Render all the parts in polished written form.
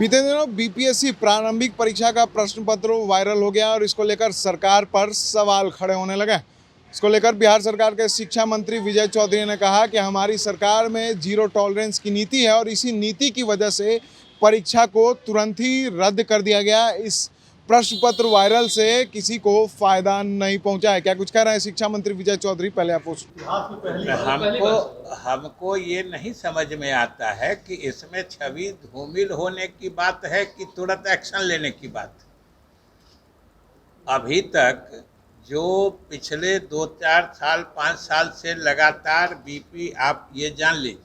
बीते दिनों बीपीएससी प्रारंभिक परीक्षा का प्रश्न पत्र वायरल हो गया और इसको लेकर सरकार पर सवाल खड़े होने लगे। इसको लेकर बिहार सरकार के शिक्षा मंत्री विजय चौधरी ने कहा कि हमारी सरकार में जीरो टॉलरेंस की नीति है और इसी नीति की वजह से परीक्षा को तुरंत ही रद्द कर दिया गया। इस प्रश्न पत्र वायरल से किसी को फायदा नहीं पहुंचा है। क्या कुछ कह रहे हैं शिक्षा मंत्री विजय चौधरी? पहले आप हमको ये नहीं समझ में आता है कि इसमें छवि धूमिल होने की बात है कि तुरंत एक्शन लेने की बात। अभी तक जो पिछले 2-4 साल 5 साल से लगातार बीपी, आप ये जान लीजिए,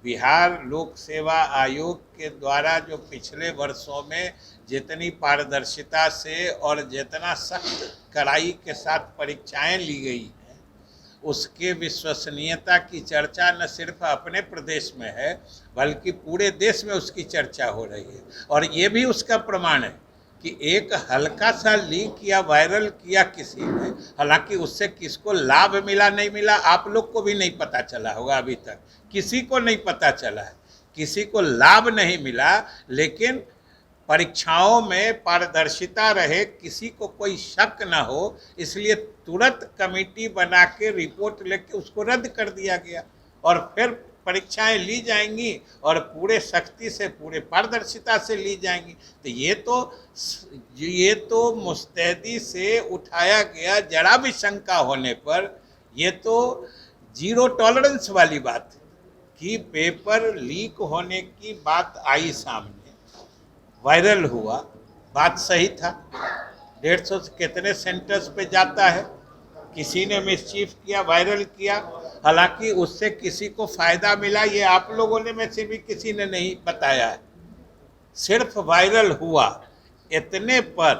बिहार लोक सेवा आयोग के द्वारा जो पिछले वर्षों में जितनी पारदर्शिता से और जितना सख्त कड़ाई के साथ परीक्षाएं ली गई हैं, उसके विश्वसनीयता की चर्चा न सिर्फ अपने प्रदेश में है बल्कि पूरे देश में उसकी चर्चा हो रही है। और ये भी उसका प्रमाण है कि एक हल्का सा लीक या वायरल किया किसी ने, हालांकि उससे किसको लाभ मिला नहीं मिला आप लोग को भी नहीं पता चला होगा, अभी तक किसी को नहीं पता चला है, किसी को लाभ नहीं मिला, लेकिन परीक्षाओं में पारदर्शिता रहे, किसी को कोई शक ना हो, इसलिए तुरंत कमेटी बना के रिपोर्ट लेके उसको रद्द कर दिया गया और फिर परीक्षाएं ली जाएंगी और पूरे सख्ती से, पूरे पारदर्शिता से ली जाएंगी। तो ये तो मुस्तैदी से उठाया गया, जरा भी शंका होने पर ये तो जीरो टॉलरेंस वाली बात है कि पेपर लीक होने की बात आई सामने, वायरल हुआ, बात सही था। 150 से कितने सेंटर्स पे जाता है, किसी ने मिसचीफ किया, वायरल किया, हालांकि उससे किसी को फ़ायदा मिला ये आप लोगों ने में से भी किसी ने नहीं बताया है। सिर्फ वायरल हुआ, इतने पर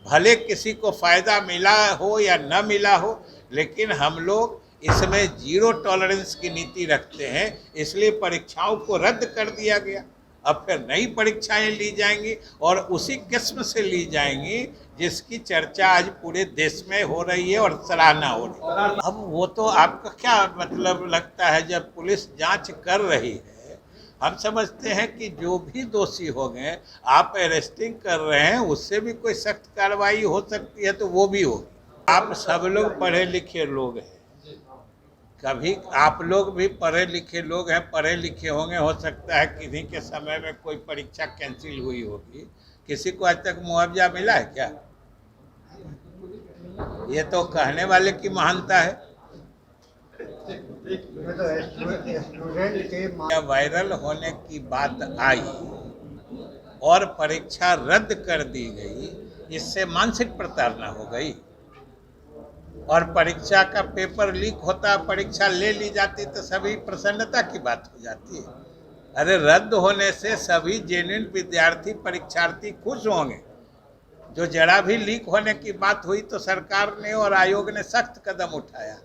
भले किसी को फ़ायदा मिला हो या न मिला हो, लेकिन हम लोग इसमें जीरो टॉलरेंस की नीति रखते हैं, इसलिए परीक्षाओं को रद्द कर दिया गया। अब फिर नई परीक्षाएं ली जाएंगी और उसी किस्म से ली जाएंगी जिसकी चर्चा आज पूरे देश में हो रही है और सराहना हो रही है। अब वो तो आपका क्या मतलब लगता है, जब पुलिस जांच कर रही है, हम समझते हैं कि जो भी दोषी हो गए, आप अरेस्टिंग कर रहे हैं, उससे भी कोई सख्त कार्रवाई हो सकती है तो वो भी होगी। आप सब लोग पढ़े लिखे लोग हैं, कभी आप लोग भी पढ़े लिखे लोग हैं, पढ़े लिखे होंगे, हो सकता है किसी के समय में कोई परीक्षा कैंसिल हुई होगी, किसी को आज तक मुआवजा मिला है क्या? ये तो कहने वाले की महानता है। वायरल होने की बात आई और परीक्षा रद्द कर दी गई, इससे मानसिक प्रताड़ना हो गई और परीक्षा का पेपर लीक होता, परीक्षा ले ली जाती तो सभी प्रसन्नता की बात हो जाती है। अरे रद्द होने से सभी जेन्युइन विद्यार्थी परीक्षार्थी खुश होंगे। जो जरा भी लीक होने की बात हुई तो सरकार ने और आयोग ने सख्त कदम उठाया,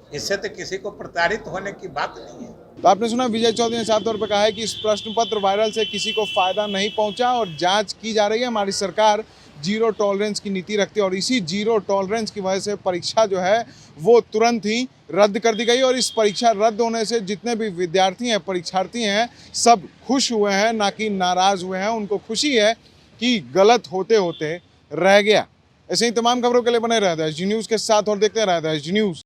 इससे तो किसी को प्रताड़ित होने की बात नहीं है। तो आपने सुना विजय चौधरी ने साफ तौर पर कहा है कि इस प्रश्न पत्र वायरल से किसी को फायदा नहीं पहुंचा और जांच की जा रही है। हमारी सरकार जीरो टॉलरेंस की नीति रखती है और इसी जीरो टॉलरेंस की वजह से परीक्षा जो है वो तुरंत ही रद्द कर दी गई और इस परीक्षा रद्द होने से जितने भी विद्यार्थी हैं, परीक्षार्थी हैं, सब खुश हुए हैं, ना कि नाराज़ हुए हैं। उनको खुशी है कि गलत होते होते रह गया। ऐसे ही तमाम खबरों के लिए बने रहते हैं जी न्यूज़ के साथ और देखते रहते हैं जी न्यूज़।